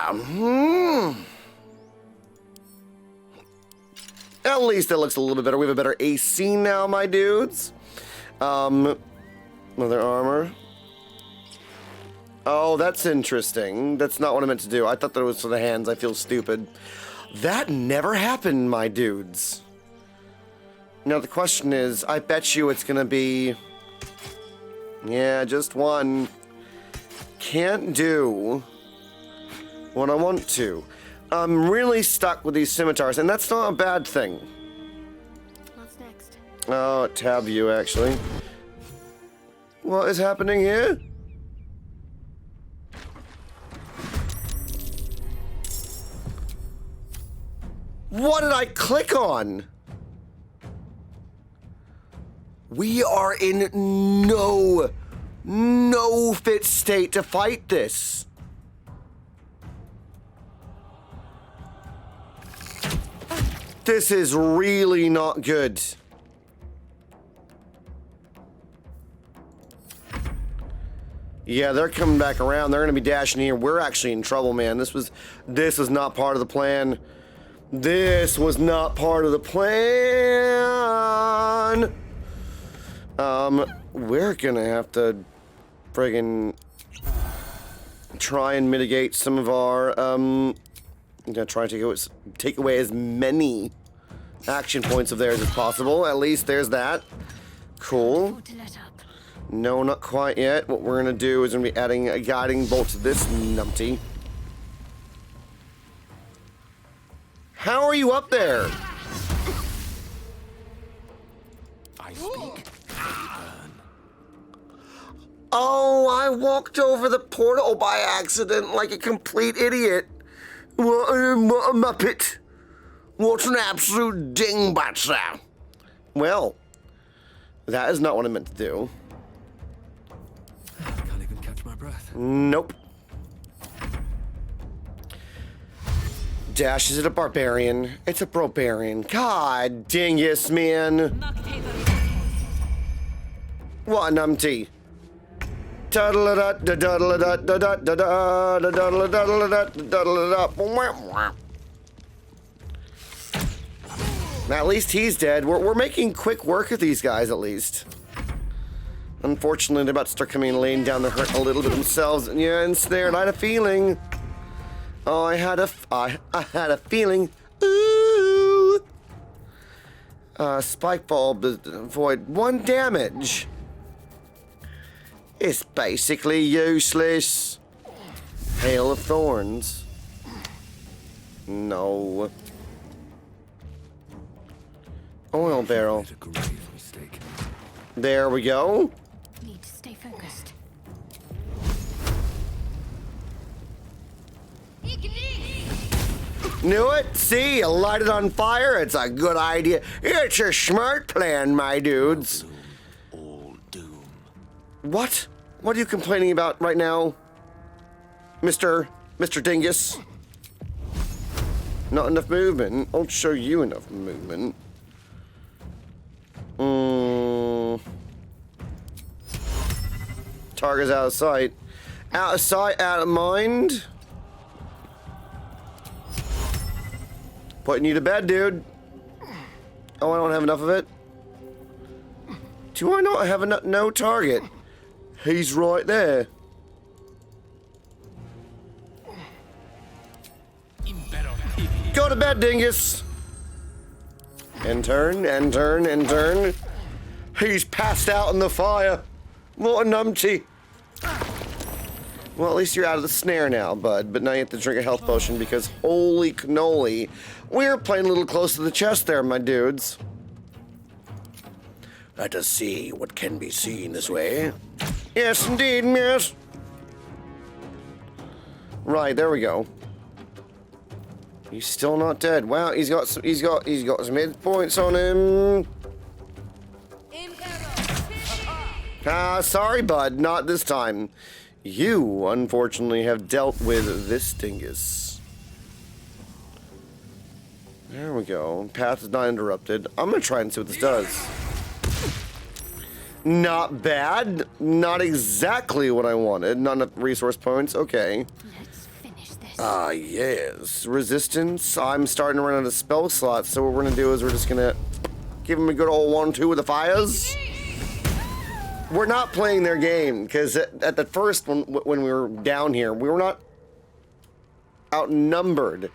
At least it looks a little bit better. We have a better AC now, my dudes. Leather armor. Oh, that's interesting. That's not what I meant to do. I thought that it was for the hands. I feel stupid. That never happened, my dudes. Now the question is, I bet you it's gonna be... Yeah, just one. Can't do what I want to. I'm really stuck with these scimitars, and that's not a bad thing. What's next? Oh, tab you, actually. What is happening here? What did I click on? We are in no fit state to fight this. This is really not good. Yeah, they're coming back around. They're gonna be dashing here. We're actually in trouble, man. This was not part of the plan. This was not part of the plan. We're gonna have to friggin' try and mitigate some of our, I'm gonna try and take away as many action points of theirs as possible. At least there's that. Cool. To let up. No, not quite yet. What we're gonna do is gonna be adding a guiding bolt to this numpty. How are you up there? I speak. Oh, I walked over the portal by accident like a complete idiot. What a muppet. What an absolute dingbatser. Well, that is not what I meant to do. Can't even catch my breath. Nope. Dash, is it a barbarian? It's a barbarian. God dang yes, man. What a numpty. At least he's dead. We're making quick work of these guys, at least. Unfortunately, they're about to start coming and laying down the hurt a little bit themselves. Yeah, ensnared. I had a feeling. Oh, I had a feeling. Ooh. Spike bulb to avoid 1 damage. It's basically useless. Hail of thorns. No. Oil barrel. Made a grave mistake. There we go. Need to stay focused. Knew it? See, you light it on fire. It's a good idea. It's a smart plan, my dudes. All doom. What? What are you complaining about right now, Mr. Dingus? Not enough movement. I'll show you enough movement. Target's out of sight. Out of sight, out of mind. Putting you to bed, dude. Oh, I don't have enough of it. Do I not have enough? No target. He's right there. Go to bed, dingus. And turn, and turn, and turn. He's passed out in the fire. What a numpty. Well, at least you're out of the snare now, bud. But now you have to drink a health potion because holy cannoli. We're playing a little close to the chest there, my dudes. Let us see what can be seen this way. Yes, indeed, yes. Right, there we go. He's still not dead. Wow, he's got some hit points on him. Sorry, bud, not this time. You, unfortunately, have dealt with this dingus. There we go. Path is not interrupted. I'm gonna try and see what this does. Not bad. Not exactly what I wanted. Not enough resource points. Okay. Let's finish this. Yes. Resistance. I'm starting to run out of spell slots, so what we're gonna do is we're just gonna give him a good old 1-2 with the fires. We're not playing their game, because at the first when we were down here, we were not outnumbered,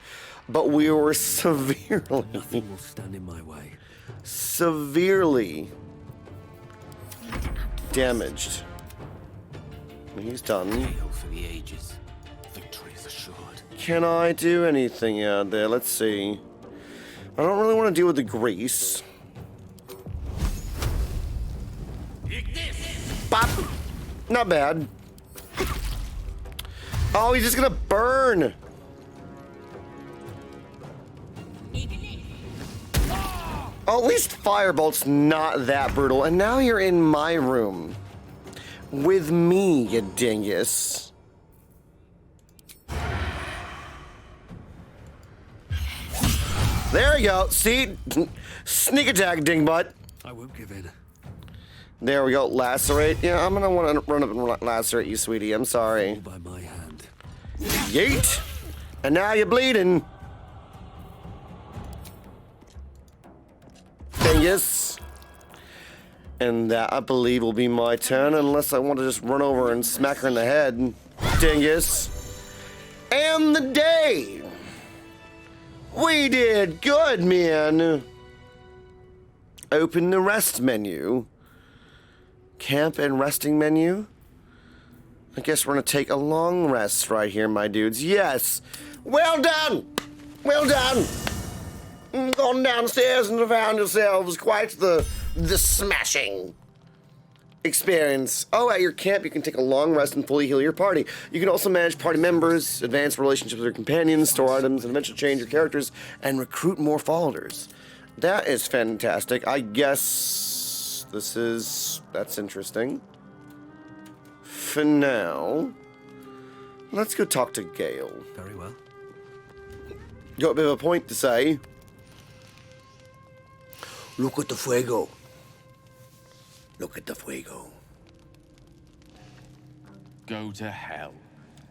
but we were severely... Nothing will stand in my way. Severely damaged. He's done. Hail for the ages. Victory is assured. Can I do anything out there? Let's see. I don't really want to deal with the grease. Bop! Not bad. Oh, he's just gonna burn! Oh, at least Firebolt's not that brutal. And now you're in my room. With me, you dingus. There you go. See? Sneak attack, dingbutt. I won't give in. There we go. Lacerate. Yeah, I'm gonna want to run up and lacerate you, sweetie. I'm sorry. All by my hand. Yeet. And now you're bleeding. Dingus. And that, I believe, will be my turn, unless I want to just run over and smack her in the head. Dingus. And the day. We did good, man. Open the rest menu. Camp and resting menu. I guess we're gonna take a long rest right here, my dudes. Yes. Well done. Well done. Gone downstairs and found yourselves quite the smashing experience. Oh, at your camp, you can take a long rest and fully heal your party. You can also manage party members, advance relationships with your companions, store items, and eventually change your characters and recruit more followers. That is fantastic. I guess that's interesting. For now, let's go talk to Gale. Very well. Got a bit of a point to say. Look at the fuego. Look at the fuego. Go to hell.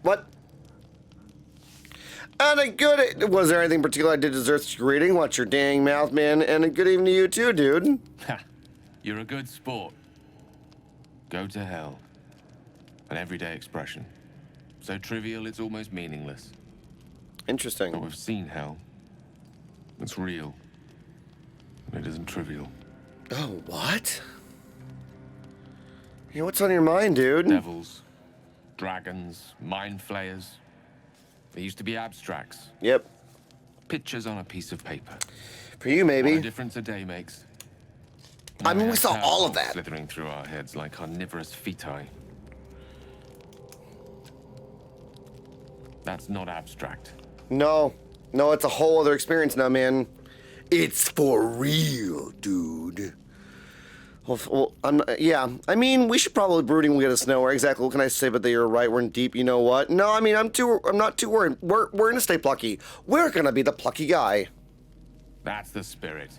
What? And a good... Was there anything particular I did deserve your greeting? Watch your dang mouth, man. And a good evening to you too, dude. Ha! You're a good sport. Go to hell. An everyday expression. So trivial it's almost meaningless. But Interesting. we've seen hell. It's real. And it isn't trivial. Oh, what? Yeah, what's on your mind, dude? Devils, dragons, mind flayers. They used to be abstracts. Yep. Pictures on a piece of paper. For you, What a maybe. difference a day makes. I mean, we had saw all of clouds that. slithering through our heads like carnivorous feti. No. That's not abstract. No. No, it's a whole other experience now, man. It's for real, dude. Well, yeah. I mean, we should probably brooding will get us nowhere. Exactly. What can I say? But they are right. We're in deep. You know what? No, I mean, I'm not too worried. We're gonna stay plucky. We're gonna be the plucky guy. That's the spirit.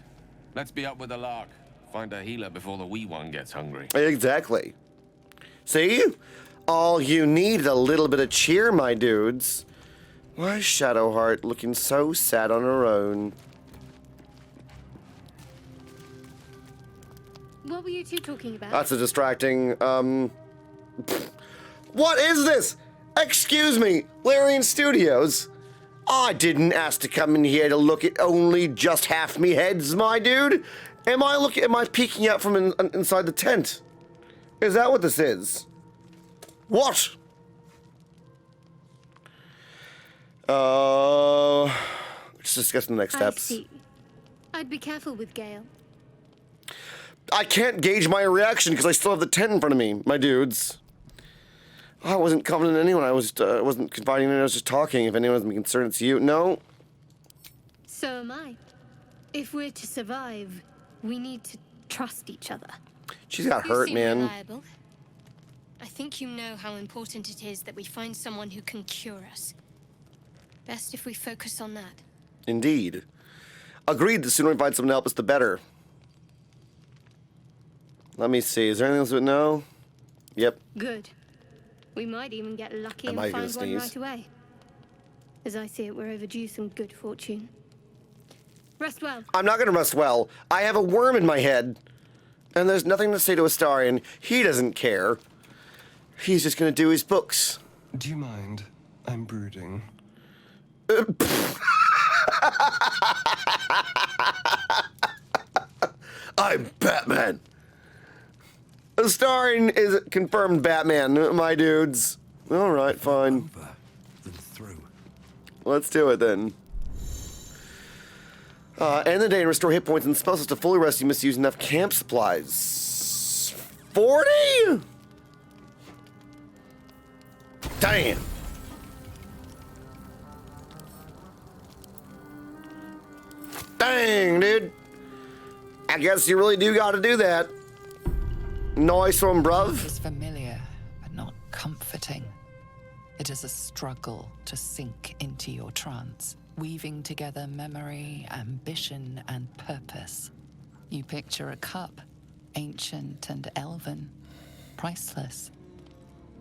Let's be up with the lark. Find a healer before the wee one gets hungry. Exactly. See? All you need is a little bit of cheer, my dudes. Why is Shadowheart looking so sad on her own? What were you two talking about? That's a distracting, What is this? Excuse me, Larian Studios. I didn't ask to come in here to look at only just half me heads, my dude. Am I peeking out from inside the tent? Is that what this is? What? Let's discuss the next steps. I see. I'd be careful with Gale. I can't gauge my reaction because I still have the tent in front of me, my dudes. I wasn't confident in anyone. I wasn't confiding in anyone. I was just talking. If anyone's concerned, it's you. No. So am I. If we're to survive, we need to trust each other. She's got You hurt, seem man. reliable. I think you know how important it is that we find someone who can cure us. Best if we focus on that. Indeed. Agreed. The sooner we find someone to help us, the better. Let me see. Is there anything else we know? Yep. Good. We might even get lucky I and might find gonna one sneeze. right away. As I see it, we're overdue some good fortune. Rest well. I'm not going to rest well. I have a worm in my head. And there's nothing to say to Astarion. He doesn't care. He's just going to do his books. Do you mind? I'm brooding. I'm Batman. Astarion is confirmed Batman, my dudes. All right, fine. Over than through. Let's do it then. End the day and restore hit points and spells to fully rest. You must use enough camp supplies. 40? Damn. Dang, dude. I guess you really do gotta do that. Nice one, bruv. It is familiar, but not comforting. It is a struggle to sink into your trance, weaving together memory, ambition, and purpose. You picture a cup, ancient and elven, priceless.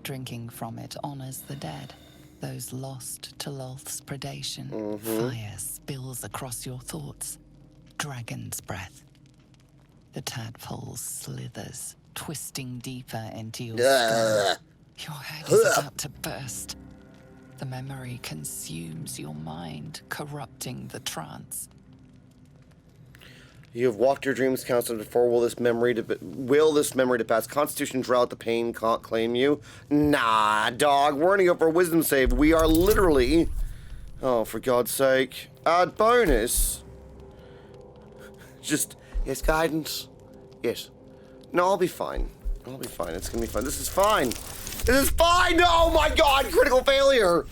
Drinking from it honors the dead, those lost to Lolth's predation. Fire spills across your thoughts, dragon's breath. The tadpole slithers, twisting deeper into your skull. Your head is about to burst. The memory consumes your mind, corrupting the trance. You have walked your dreams counseled before. Will this memory to pass? Constitution draw out the pain, can't claim you. Nah, dog. We're gonna go for a wisdom save. We are literally. Oh, for God's sake! Add bonus. Just yes, guidance. Yes. No, I'll be fine. I'll be fine. It's gonna be fine. This is fine. This is fine. Oh my God! Critical failure.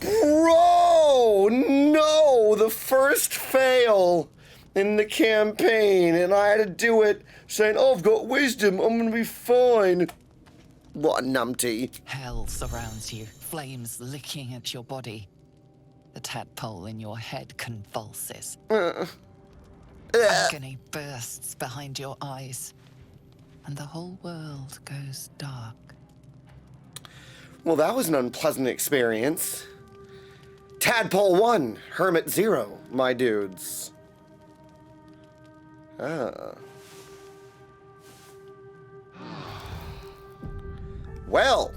Bro, no! The first fail in the campaign, and I had to do it saying, oh, I've got wisdom, I'm gonna be fine. What a numpty. Hell surrounds you, flames licking at your body. The tadpole in your head convulses. Agony bursts behind your eyes, and the whole world goes dark. Well, that was an unpleasant experience. Tadpole 1, Hermit 0, my dudes. Well.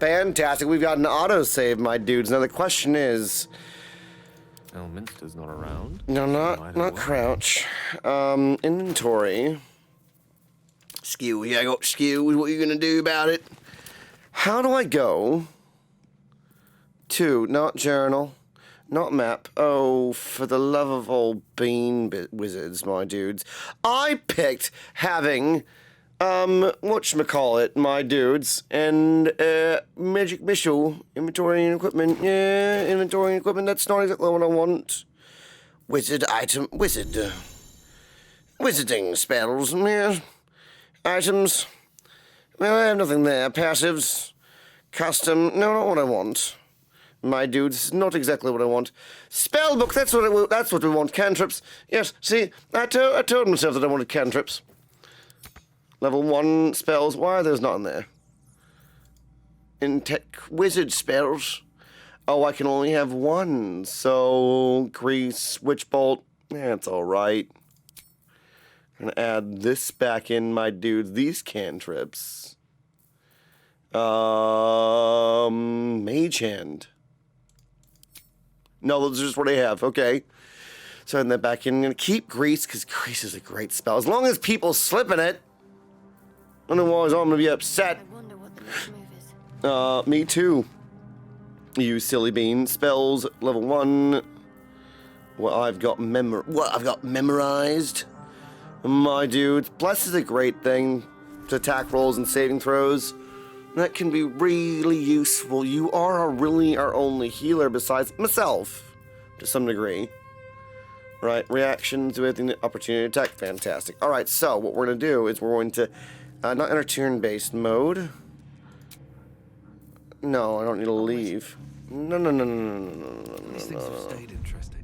Fantastic. We've got an autosave, my dudes. Now the question is... Elminster's not around. No, not Crouch. Inventory. Skew. Yeah, I got Skew. What are you going to do about it? How do I go to, not journal, not map. Oh, for the love of all bean wizards, my dudes. I picked having whatchamacallit, my dudes, and, magic missile, inventory and equipment, yeah, inventory and equipment, that's not exactly what I want. Wizard item, wizarding spells, yeah, items, well, I have nothing there, passives, custom, no, not what I want. My dudes, not exactly what I want. Spellbook, that's what we want, cantrips, yes, see, I told myself that I wanted cantrips. Level 1 spells. Why are those not in there? In tech wizard spells. Oh, I can only have one. So, Grease, Witch Bolt. Yeah, it's alright. I'm gonna add this back in, my dudes. These cantrips. Mage Hand. No, those are just what I have. Okay. So, add that back in. I'm gonna keep Grease, because Grease is a great spell. As long as people slip in it. Otherwise, I'm gonna be upset. I wonder what the next move is. Me too. You silly bean. Spells, level 1. I've got memorized. My dude. Bless is a great thing to attack rolls and saving throws. That can be really useful. You are really our only healer besides myself, to some degree. Right, reactions with an opportunity to attack. Fantastic. Alright, so what we're going to do is we're going to not enter turn-based mode. No, I don't need to leave. No. These things have stayed interesting.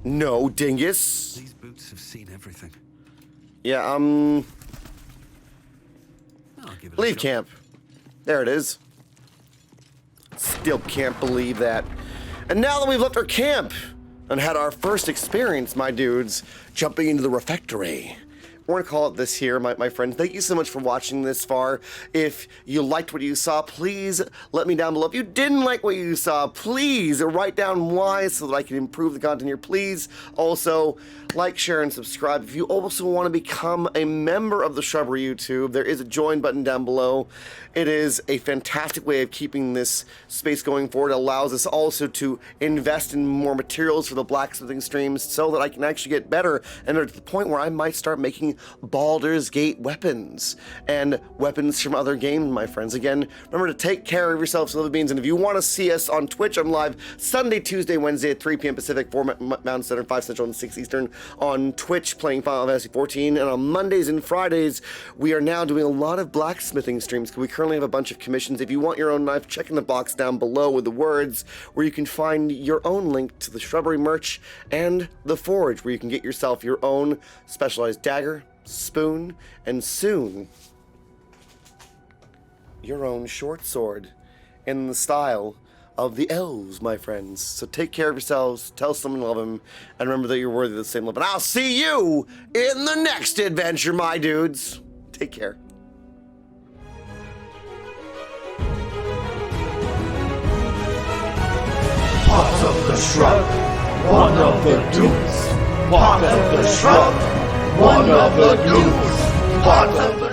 No, dingus. These boots have seen everything. Yeah, I'll give it a leave shot. camp. There it is. Still can't believe that. And now that we've left our camp and had our first experience, my dudes, jumping into the refectory. We're going to call it this here, my friends. Thank you so much for watching this far. If you liked what you saw, please let me down below. If you didn't like what you saw, please write down why so that I can improve the content here. Please also like, share, and subscribe. If you also want to become a member of the Shrubbery YouTube, there is a join button down below. It is a fantastic way of keeping this space going forward. It allows us also to invest in more materials for the blacksmithing streams so that I can actually get better and to the point where I might start making Baldur's Gate weapons and weapons from other games, my friends. Again, remember to take care of yourselves, Little Beans, and if you want to see us on Twitch, I'm live Sunday, Tuesday, Wednesday at 3 p.m. Pacific, 4 Mountain Standard, 5 Central, and 6 Eastern on Twitch playing Final Fantasy 14, and on Mondays and Fridays, we are now doing a lot of blacksmithing streams because we currently have a bunch of commissions. If you want your own knife, check in the box down below with the words where you can find your own link to the Shrubbery merch and the Forge where you can get yourself your own specialized dagger, spoon, and soon your own short sword in the style of the elves, my friends. So take care of yourselves, tell someone you love them, and remember that you're worthy of the same love. And I'll see you in the next adventure, my dudes. Take care. Part of the shrub, one of the dudes. Part of the shrub, one of the dudes. Part of the